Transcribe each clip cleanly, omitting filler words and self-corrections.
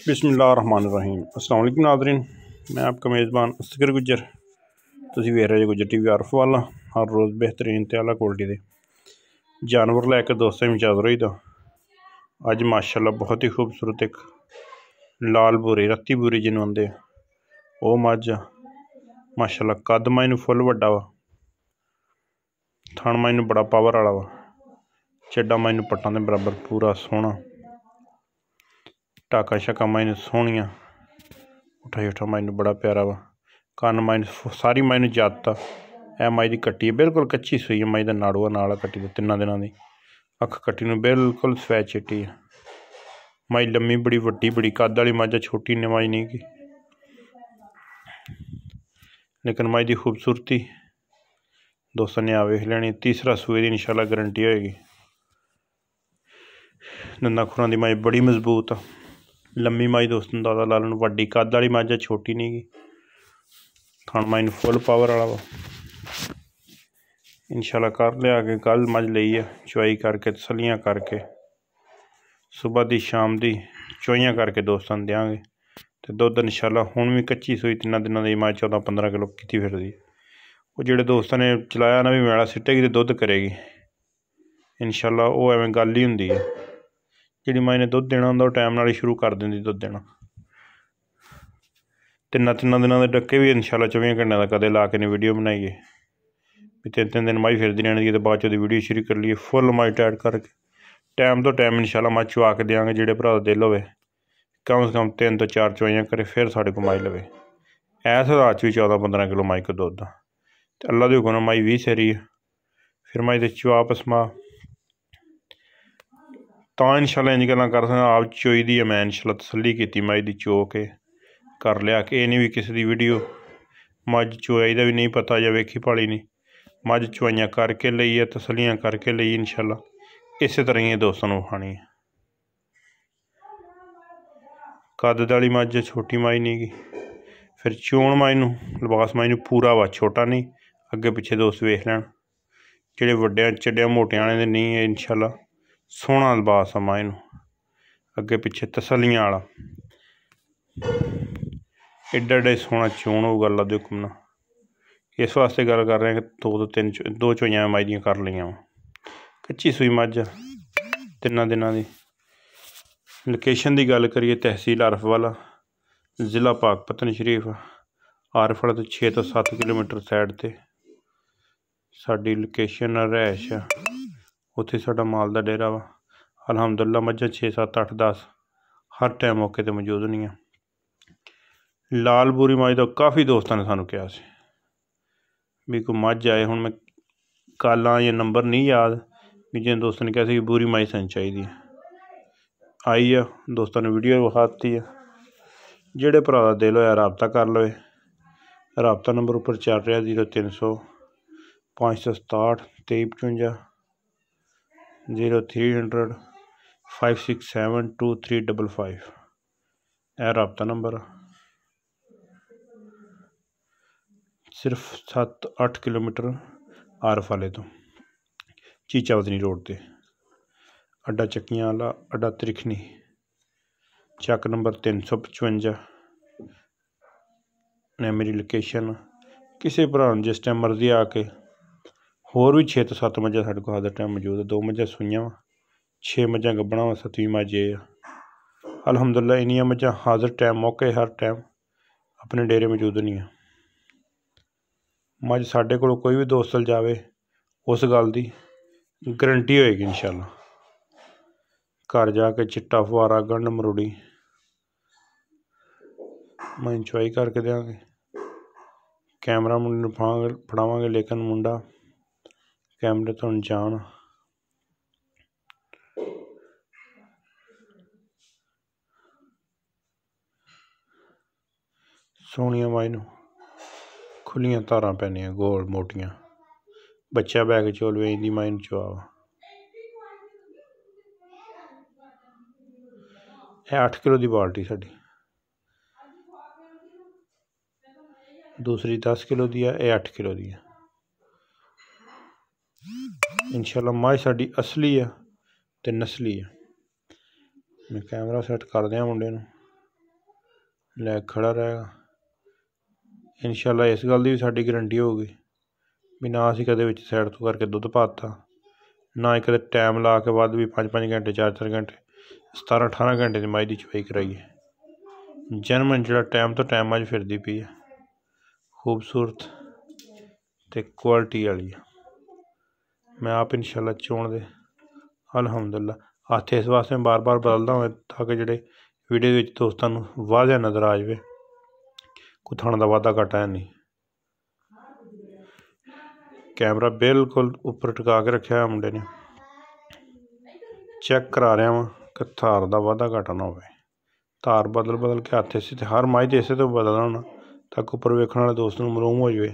बिस्मिल्लाहिर्रहमानिर्रहीम। अस्सलाम वालेकुम नाज़रीन, मैं आपका मेज़बान असगर गुजर। तुसीं वेख रहे गुजर TV आरफ वाला। हर रोज़ बेहतरीन ते आला क्वालिटी दे जानवर लैके दोस्तें में हाज़र होई दा। अज माशाअल्लाह बहुत ही खूबसूरत एक लाल भूरी रत्ती भूरी जिन्हों आंदे वो मझ माशाअल्लाह कद माइनू फुल वड्डा वा, थण माइनू बड़ा पावर वाला वा, चड्डा माइनू पट्टां दे बराबर पूरा सोहना, टाका शका माइनू सोहनियां, उठा उठा माइनू बड़ा प्यारा वा, कन्न माइनू सारी माइनू जाता है। मई की कट्टी है बिल्कुल कच्ची सूई है, मई का नाड़ूआ नाल कट्टी दा 3 दिनों की। अख कट्टी नूं बिल्कुल सफेद चिट्टी है। मई लम्मी बड़ी वड्डी बड़ी कद वाली मझ, छोटी ने मई नहीं की, लेकिन मई की खूबसूरती दोस्तों ने आ वेख लेनी। तीसरा सूए की इंशाल्लाह गारंटी होएगी। दंदा खुरां की मई बड़ी मजबूत आ, लम्मी मई दोस्तों दादा ला लैन, वड्डी कद वाली मझ, छोटी नहीं की, थण माइन फुल पावर वाला वा। इंशाल्लाह कर लिया कि कल मझ लई है, चुआई करके तसलियां करके सुबह दी शाम दी चुआइयां करके दोस्तों देंगे। तो दुध इंशाल्लाह हुण भी कच्ची सूई 3 दिनों की मझ 14-15 किलो की फिरदी। वो जोड़े दोस्तों ने चलाया ना भी मैला सिटेगी तो दुध करेगी इंशाल्लाह, वो एवं गल ही हुंदी है। जी माई ने दुध देना होंदा टाइम नाल ही शुरू कर देंदी दुध देना। 3 दिनों के डक्के भी इंशाल्लाह 24 घंटे का कदे ला के नहीं वीडियो बनाइए भी 3 दिन माई फिरदी रहनी है, तो बाद चो वीडियो शुरू कर लीए फुल माई टाइट करके टाइम तो टाइम इंशाल्लाह मझ चुआ के देंगे। जोड़े भरा दिल होवे कम से कम 3 तो 4 चुआइयां करे फिर साढ़े को माई लवे। ऐस रात भी 14-15 किलो माई को दुध आ, अल्लाह के हुक्म माई 20 सरी है। फिर माई दे चुआ पसमा तो इंशाल्लाह इंज गल्लां कर सकदा। आप चोई दी है मैं इंशाल्लाह तसल्ली की मई की चो के कर लिया कि नहीं भी किसी की वीडियो मझ चुआई का भी नहीं पता या वेखी भाली नहीं, मझ चुआइयां करके लई है, तसलियां करके लई इंशाल्लाह इस तरह ही दोस्तों को खानी है। कद वाली मझ छोटी माई नहीं की, फिर चोण माई नूं लिबास माई नूं पूरा वा, छोटा नहीं। अगे पिछे दोस्त वेख लैन, जेड़े वड्डियां चड्डियां मोटियां वाले नहीं है इंशाल्लाह सोहना लिबास आ माई नूं, अगे पिछे तसलियां वाला एडा एडा सोहना चोण होगा अल्लाह दे हुक्म नाल। इस वास्ते गल कर रहे हैं कि 2 चोइयां माई दियां कर लियां वा, कच्ची सूई मझ 3 दिनों की। लोकेशन की गल करिए तहसील आरफ वाला, जिला पाकपतन शरीफ, आरफ वाला तो 6 तो 7 किलोमीटर साइड ते साडी लोकेशन रहायश आ। उत्थे साडा माल दा डेरा वा। अलहमदुलिल्लाह मझां 6 7 8 10 हर टाइम मौके ते मौजूद नहीं है। लाल बूरी मझ तो काफ़ी दोस्तों ने सानू कहा भी कोई मझ आए, हुण मैं कालां या नंबर नहीं याद भी जिन दोस्तों ने कहा कि बूरी मझ सानू चाहिए आई आ, दोस्तों ने वीडियो विखाती है। जेड़े भरा दा दिल होया राबता कर लवे, राबता नंबर उपर चल रहा 0300 567 2355 0300 567 2355 यह राबता नंबर। सिर्फ 7-8 किलोमीटर आरफ वाले तो चीचा वतनी रोड ते, अड्डा चक्कियां वाला, अड्डा त्रिखनी, चक नंबर 355 ने मेरी लोकेशन। किसी भरा जिस टाइम मर्जी आके होर भी 6 तो 7 मझां साढ़े को हर टाइम मौजूद है। 2 मझां सूइयां वा, 6 मझां गब्बणां वा, 7वीं मझ ये अलहमदुलिल्लाह इन्नियां मझां हाजिर टाइम मौके हर टाइम अपने डेरे मौजूद नहीं है। मझ साढ़े को कोई भी दोस्त चल जाए उस गल की गारंटी होएगी इंशाल्लाह। घर जाके चिट्टा फुआरा गंढ मरूड़ी मैं इंजॉय करके देंगे। कैमरा मुंडे फड़ावांगे, लेकिन मुंडा कैमरे तो अनजान। सोहनिया माई नूं खुलियां धारां पैंदियां गोल मोटियां, बच्चा बैग चोल वेचदी माई नूं चुआवा। यह 8 किलो की बाल्टी साडी, दूसरी 10 किलो की है, यह 8 किलो की है। इंशाल्लाह मझ साडी असली है ते नस्ली है। मैं कैमरा सैट कर दियां मुंडे नूं, ਲੈ ਖੜਾ ਰਹੇਗਾ। ਇਨਸ਼ਾਅੱਲਾ ਇਸ ਗੱਲ ਦੀ ਵੀ ਸਾਡੀ ਗਰੰਟੀ ਹੋਊਗੀ ਵੀ ਨਾ ਅਸੀਂ ਕਦੇ ਵਿੱਚ ਸਾਈਡ ਤੋਂ ਕਰਕੇ ਦੁੱਧ ਪਾ ਦਿੱਤਾ, ਨਾ ਹੀ ਕਦੇ ਟਾਈਮ ਲਾ ਕੇ ਵੱਧ ਵੀ 5-5 ਘੰਟੇ 4-4 ਘੰਟੇ 17-18 ਘੰਟੇ ਦੀ ਮੱਝ ਦੀ ਚਵਾਈ ਕਰਾਈਏ। ਜਨਮਨ ਜਿਹੜਾ ਟਾਈਮ ਤੋਂ ਟਾਈਮ ਮੱਝ ਫਿਰਦੀ ਪਈ ਹੈ, ਖੂਬਸੂਰਤ ਅਤੇ ਕੁਆਲਿਟੀ ਵਾਲੀ ਆ। ਮੈਂ ਆਪ ਇਨਸ਼ਾਅੱਲਾ ਚੋਣ ਦੇ ਅਲਹਮਦੁਲਿਲਾ ਹੱਥ ਇਸ ਵਾਸਤੇ ਮੈਂ ਬਾਰ ਬਾਰ ਬਦਲਦਾ ਹੋਵੇ ਤਾਂ ਕਿ ਜਿਹੜੇ ਵੀਡੀਓ ਵਿੱਚ ਦੋਸਤਾਂ ਨੂੰ ਵਾਧਿਆ ਨਜ਼ਰ ਆ ਜਾਵੇ, ਕੋਈ ਥਣ ਦਾ ਵਾਧਾ ਘਾਟਾ ਹੈ ਨਹੀਂ। ਕੈਮਰਾ ਬਿਲਕੁਲ ਉੱਪਰ ਟਿਕਾ ਕੇ ਰੱਖਿਆ ਹੋਇਆ ਮੁੰਡੇ ਨੇ, ਚੈੱਕ ਕਰਾ ਰਿਹਾ ਵਾਂ ਕਿ ਧਾਰ ਦਾ ਵਾਧਾ ਘਾਟਾ ਨਾ ਹੋਵੇ। ਧਾਰ ਬਦਲ ਕੇ ਹੱਥ ਇਸੇ 'ਤੇ ਹਰ ਮੱਝ ਦੇ ਇਸੇ ਤੋਂ ਬਦਲਣਾ ਹੋਣਾ ਤਾਂ ਕਿ ਉੱਪਰ ਵੇਖਣ ਵਾਲੇ ਦੋਸਤ ਨੂੰ ਮਲੂਮ ਹੋ ਜਾਵੇ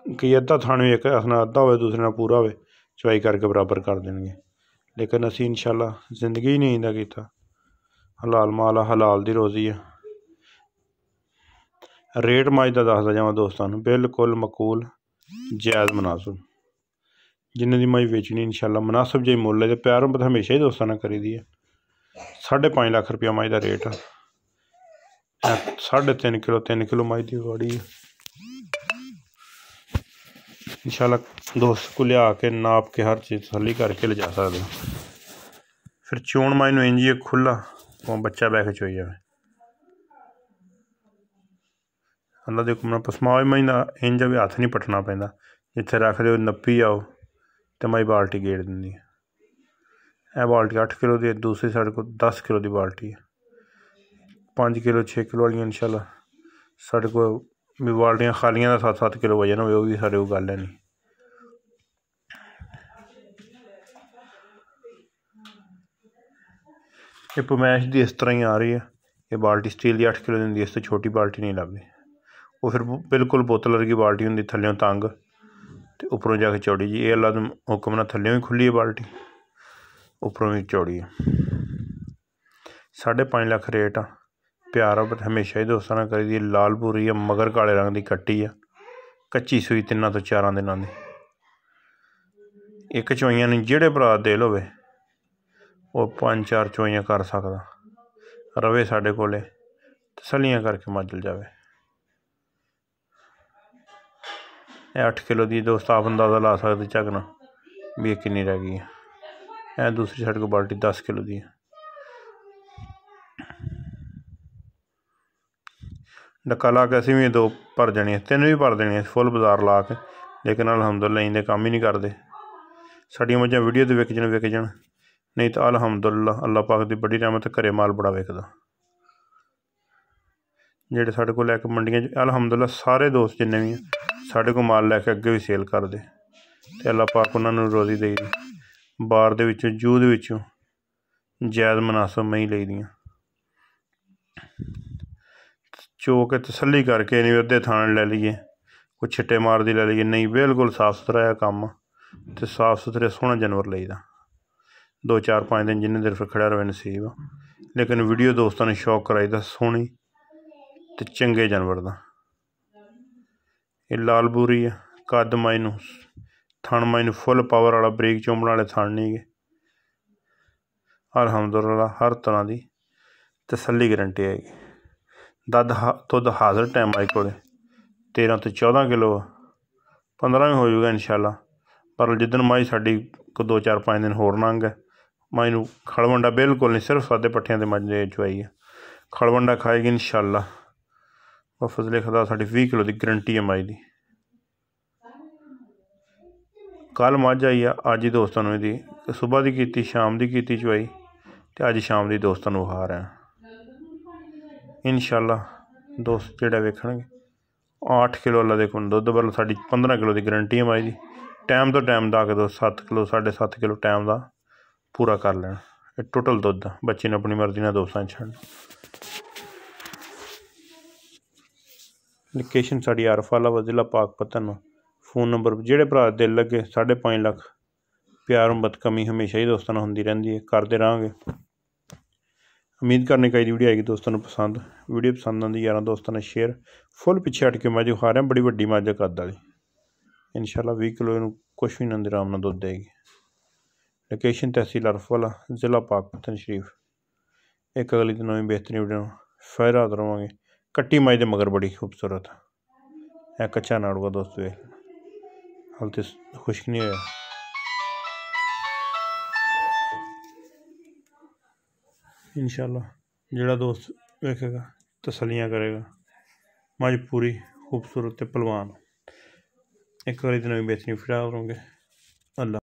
ਕਿ ਅੱਧਾ ਥਣ ਵੀ ਇੱਕ ਹੱਥ ਨਾਲ ਅੱਧਾ ਹੋਵੇ, ਦੂਸਰੇ ਨਾਲ ਪੂਰਾ ਹੋਵੇ, ਚਵਾਈ ਕਰਕੇ ਬਰਾਬਰ ਕਰ ਦੇਣਗੇ। ਲੇਕਿਨ ਅਸੀਂ ਇਨਸ਼ਾਅੱਲਾ ਜ਼ਿੰਦਗੀ ਨਹੀਂ ਇੱਦਾਂ ਕੀਤਾ। ਹਲਾਲ ਮਾਲ ਆ, ਹਲਾਲ ਦੀ ਰੋਜ਼ੀ ਆ। ਰੇਟ ਮੱਝ ਦਾ ਦੱਸਦਾ ਜਾਵਾਂ ਦੋਸਤਾਂ ਨੂੰ, ਬਿਲਕੁਲ ਮਕੂਲ ਜਾਇਜ਼ ਮੁਨਾਸਬ। ਜਿੰਨੇ ਦੀ ਮੱਝ ਵੇਚਣੀ ਇਨਸ਼ਾਅੱਲਾ ਮੁਨਾਸਬ ਜਿਹੀ ਮੁੱਲ ਹੈ। ਅਤੇ ਪਿਆਰ ਮੁਹੱਬਤ ਹਮੇਸ਼ਾ ਹੀ ਦੋਸਤਾਂ ਨਾਲ ਕਰੀਦੀ ਹੈ। 5.5 ਲੱਖ ਰੁਪਇਆ ਮੱਝ ਦਾ ਰੇਟ ਆ। 3.5 ਕਿਲੋ 3 ਕਿਲੋ ਮੱਝ ਦੀ ਬੋਡੀ ਹੈ। ਇਨਸ਼ਾਅੱਲਾ ਦੋਸਤ ਕੋਲ ਲਿਆ ਕੇ ਨਾਪ ਕੇ ਹਰ ਚੀਜ਼ ਤਸੱਲੀ ਕਰਕੇ ਲਿਜਾ ਸਕਦੇ ਹੋ। ਫਿਰ ਚੋਣ ਮੱਝ ਨੂੰ ਇੰਝ ਹੀ ਖੁੱਲ੍ਹਾ ਭਾਵੇਂ ਬੱਚਾ ਬਹਿ ਕੇ ਚੋਈ ਜਾਵੇ। ਅੱਲਾ ਦੇ ਹੁਕਮ ਨਾਲ ਪਸਮਾ ਮੱਝ ਦਾ ਇੰਝ ਵੀ ਹੱਥ ਨਹੀਂ ਪੱਟਣਾ ਪੈਂਦਾ, ਜਿੱਥੇ ਰੱਖਦੇ ਹੋ ਨੱਪੀ ਆਓ ਅਤੇ ਮੱਝ ਬਾਲਟੀ ਗੇੜ ਦਿੰਦੀ ਹੈ। ਇਹ ਬਾਲਟੀ 8 ਕਿਲੋ ਦੀ ਹੈ, ਦੂਸਰੀ ਸਾਡੇ ਕੋਲ 10 ਕਿਲੋ ਦੀ ਬਾਲਟੀ ਹੈ। 5 ਕਿਲੋ 6 ਕਿਲੋ ਵਾਲੀਆਂ ਇਨਸ਼ਾਅੱਲਾ ਸਾਡੇ ਕੋਲ ਵੀ ਬਾਲਟੀਆਂ ਖਾਲੀਆਂ ਦਾ 7-7 ਕਿਲੋ ਵਜਨ ਹੋਵੇ, ਉਹ ਵੀ ਸਾਡੇ ਕੋਲ ਗੱਲ ਹੈ ਨਹੀਂ। ਇਹ ਪਮੈਸ਼ ਦੀ ਇਸ ਤਰ੍ਹਾਂ ਹੀ ਆ ਰਹੀ ਹੈ। ਇਹ ਬਾਲਟੀ ਸਟੀਲ ਦੀ 8 ਕਿਲੋ ਦੀ ਹੁੰਦੀ, ਇਸ ਤੋਂ ਛੋਟੀ ਬਾਲਟੀ ਨਹੀਂ ਲੱਭਦੀ। ਉਹ ਫਿਰ ਬਿਲਕੁਲ ਬੋਤਲ ਵਰਗੀ ਬਾਲਟੀ ਹੁੰਦੀ, ਥੱਲਿਓਂ ਤੰਗ ਅਤੇ ਉੱਪਰੋਂ ਜਾ ਕੇ ਚੌੜੀ ਜੀ। ਇਹ ਅੱਲਾ ਦੇ ਹੁਕਮ ਨਾਲ ਥੱਲਿਓਂ ਵੀ ਖੁੱਲ੍ਹੀ ਹੈ ਬਾਲਟੀ, ਉੱਪਰੋਂ ਵੀ ਚੌੜੀ ਆ। 5.5 ਲੱਖ ਰੇਟ ਆ। ਪਿਆਰ ਮੁਹੱਬਤ ਹਮੇਸ਼ਾ ਹੀ ਦੋਸਤਾਂ ਨਾਲ ਕਰੀ ਦੀ। ਲਾਲ ਭੂਰੀ ਆ, ਮਗਰ ਕਾਲੇ ਰੰਗ ਦੀ ਕੱਟੀ ਆ, ਕੱਚੀ ਸੂਈ 3 ਤੋਂ 4 ਦਿਨਾਂ ਦੀ। ਇੱਕ ਚੋਈਆਂ ਨੂੰ ਜਿਹੜੇ ਭਰਾ ਦਿਲ ਹੋਵੇ ਉਹ 5-4 ਚੋਈਆਂ ਕਰ ਸਕਦਾ, ਰਵੇ ਸਾਡੇ ਕੋਲ ਤਸੱਲੀਆਂ ਕਰਕੇ ਮੱਝ ਜਾਵੇ। ਇਹ 8 ਕਿਲੋ ਦੀ ਦੋਸਤ ਆਪ ਅੰਦਾਜ਼ਾ ਲਾ ਸਕਦੇ ਝਗਣਾ ਵੀ ਇਹ ਕਿੰਨੀ ਰਹਿ ਗਈ ਹੈ। ਇਹ ਦੂਸਰੀ ਸਾਡੇ ਕੋਲ ਬਾਲਟੀ 10 ਕਿਲੋ ਦੀ ਹੈ। ਡੱਕਾ ਲਾ ਕੇ ਅਸੀਂ ਵੀ 2 ਭਰ ਦੇਣੀਆਂ, 3 ਵੀ ਭਰ ਦੇਣੀਆਂ ਫੁੱਲ ਬਾਜ਼ਾਰ ਲਾ ਕੇ। ਲੇਕਿਨ ਅਲਹਮਦੁਲਿਲਾ ਇੰਨੇ ਕੰਮ ਹੀ ਨਹੀਂ ਕਰਦੇ। ਸਾਡੀਆਂ ਮੱਝਾਂ ਵੀਡੀਓ 'ਤੇ ਵਿਕ ਜਾਣ, ਨਹੀਂ ਤਾਂ ਅਲਹਮਦੁਲਿਲਾ ਅੱਲਾ ਪਾਕ ਦੀ ਬੜੀ ਰਹਿਮਤ, ਘਰੇ ਮਾਲ ਬੜਾ ਵਿਕਦਾ। ਜਿਹੜੇ ਸਾਡੇ ਕੋਲ ਲੈ ਕੇ ਮੰਡੀਆਂ 'ਚ ਅਲਹਮਦੁਲਿਲਾ ਸਾਰੇ ਦੋਸਤ ਜਿੰਨੇ ਵੀ ਆ ਸਾਡੇ ਕੋਲ ਮਾਲ ਲੈ ਕੇ ਅੱਗੇ ਵੀ ਸੇਲ ਕਰਦੇ, ਅਤੇ ਅੱਲਾ ਪਾਕ ਉਹਨਾਂ ਨੂੰ ਰੋਜ਼ੀ ਦੇਈ ਦੀ। ਬਾਰ ਦੇ ਵਿੱਚੋਂ ਜੂਹ ਦੇ ਵਿੱਚੋਂ ਜਾਇਜ਼ ਮੁਨਾਸਬ ਮਹੀਂ ਲਈ ਦੀਆਂ, ਚੋ ਕੇ ਤਸੱਲੀ ਕਰਕੇ ਨਹੀਂ ਅੱਧੇ ਥਾਣੇ ਲੈ ਲਈਏ, ਕੋਈ ਛਿੱਟੇ ਮਾਰਦੀ ਲੈ ਲਈਏ, ਨਹੀਂ ਬਿਲਕੁਲ ਸਾਫ਼ ਸੁਥਰਾ ਆ ਕੰਮ। ਅਤੇ ਸਾਫ਼ ਸੁਥਰੇ ਸੋਹਣਾ ਜਾਨਵਰ ਲਈਦਾ। 2-4-5 ਦਿਨ ਜਿੰਨੇ ਦੇਰ ਫਿਰ ਖੜਿਆ ਰਵੇ ਨਸੀਬ। ਲੇਕਿਨ ਵੀਡੀਓ ਦੋਸਤਾਂ ਨੂੰ ਸ਼ੌਕ ਕਰਾਈਦਾ ਸੋਹਣੀ ਅਤੇ ਚੰਗੇ ਜਾਨਵਰ ਦਾ। ਇਹ ਲਾਲ ਬੂਰੀ ਆ, ਕੱਦ ਮੱਝ ਨੂੰ ਥਣ ਮੱਝ ਨੂੰ ਫੁੱਲ ਪਾਵਰ ਵਾਲਾ, ਬਰੀਕ ਚੋਂਬਣ ਵਾਲੇ ਥਣ ਨਹੀਂ ਗੇ। ਅਲਹਮਦੁਲਿਲਾ ਹਰ ਤਰ੍ਹਾਂ ਦੀ ਤਸੱਲੀ ਗਰੰਟੀ ਹੈਗੀ। ਦੁੱਧ ਹਾਜ਼ਰ ਟਾਈਮ ਮੱਝ ਕੋਲ 13 ਤੋਂ 14 ਕਿਲੋ ਆ, 15 ਵੀ ਹੋ ਜਾਊਗਾ ਇਨਸ਼ਾਅੱਲਾ। ਪਰ ਜਿੱਦਣ ਮੱਝ ਸਾਡੀ ਕੋਈ 2-4-5 ਦਿਨ ਹੋਰ ਲੰਘ ਹੈ, ਮੱਝ ਨੂੰ ਖਲਵੰਡਾ ਬਿਲਕੁਲ ਨਹੀਂ, ਸਿਰਫ ਸਾਦੇ ਪੱਠਿਆਂ 'ਤੇ ਮੱਝ ਦੇ ਚਵਾਈ ਹੈ। ਖਲਵੰਡਾ ਖਾਏਗੀ ਇਨਸ਼ਾਅੱਲਾ। ਫਜ਼ਲੇ ਖੁਦਾ ਸਾਡੀ 20 ਕਿਲੋ ਦੀ ਗਰੰਟੀ ਹੈ ਮੱਝ ਦੀ। ਕੱਲ੍ਹ ਮੱਝ ਆਈ ਆ, ਅੱਜ ਹੀ ਦੋਸਤਾਂ ਨੂੰ ਇਹਦੀ ਸੁਬਾਹ ਦੀ ਕੀਤੀ, ਸ਼ਾਮ ਦੀ ਕੀਤੀ ਚਵਾਈ, ਅਤੇ ਅੱਜ ਸ਼ਾਮ ਦੀ ਦੋਸਤਾਂ ਨੂੰ ਵਿਖਾ ਰਿਹਾ। ਇਨਸ਼ਾਅੱਲਾ ਦੋਸਤ ਜਿਹੜਾ ਵੇਖਣਗੇ 8 ਕਿਲੋ ਅੱਲਾ ਦੇ ਕੋਲ ਦੁੱਧ, ਵੱਲ ਸਾਡੀ 15 ਕਿਲੋ ਦੀ ਗਰੰਟੀ ਹੈ ਮੱਝ ਦੀ। ਟਾਈਮ ਤੋਂ ਟਾਈਮ ਦਾ ਕੇ 7 ਕਿਲੋ 7.5 ਕਿਲੋ ਟਾਈਮ ਦਾ ਪੂਰਾ ਕਰ ਲੈਣਾ। ਇਹ ਟੋਟਲ ਦੁੱਧ ਆ, ਬੱਚੇ ਨੂੰ ਆਪਣੀ ਮਰਜ਼ੀ ਨਾਲ ਦੋਸਤਾਂ 'ਚ ਛੱਡ। ਲੋਕੇਸ਼ਨ ਸਾਡੀ ਆਰਫਾਲਾ ਜ਼ਿਲ੍ਹਾ ਪਾਕਪਤਨ। फ़ोन नंबर ਜਿਹੜੇ ਭਰਾ ਦਿਲ ਲੱਗੇ 5.5 ਲੱਖ। ਪਿਆਰ ਮੁਹੱਬਤ ਕਮੀ ਹਮੇਸ਼ਾ ਹੀ ਦੋਸਤਾਂ ਨਾਲ ਹੁੰਦੀ ਰਹਿੰਦੀ ਹੈ, ਕਰਦੇ ਰਹਾਂਗੇ। ਉਮੀਦ ਕਰਨੀ ਚਾਹੀਦੀ ਵੀਡੀਓ ਆਏਗੀ ਦੋਸਤਾਂ ਨੂੰ ਪਸੰਦ। ਵੀਡੀਓ ਪਸੰਦ ਆਉਂਦੀ ਯਾਰਾਂ ਦੋਸਤਾਂ ਨਾਲ ਸ਼ੇਅਰ। ਫੁੱਲ ਪਿੱਛੇ ਹਟ ਕੇ ਮੱਝ ਖਾ ਰਿਹਾ, ਬੜੀ ਵੱਡੀ ਮੱਝ ਕੱਦ ਵਾਲੀ। ਇਨਸ਼ਾਅੱਲਾ 20 ਕਿਲੋ ਇਹਨੂੰ ਕੁਛ ਵੀ ਨਾ ਆਰਾਮ ਨਾਲ ਦੁੱਧ ਦੇਗੀ। ਲੋਕੇਸ਼ਨ ਤਹਿਸੀਲ ਅਰਫਵਾਲਾ, ਜ਼ਿਲ੍ਹਾ ਪਾਕਪਤਨ ਸ਼ਰੀਫ। ਇੱਕ ਅਗਲੀ ਤੋਂ ਨਵੀਂ ਬਿਹਤਰੀਨ ਵੀਡੀਓ ਫਿਰ ਰਾਤ ਰਵਾਂਗੇ। ਕੱਟੀ ਮੱਝ ਦੇ मगर बड़ी खूबसूरत है कच्चा नाड़ूआ दोस्त वे हाल तो खुश्क नहीं होया। इंशाअल्लाह जिहड़ा दोस्त वेखेगा तसलियां करेगा। मझ पूरी खूबसूरत ते पलवान एक बारी तो नवीं बेचनी फिर आओगे। अल्लाह।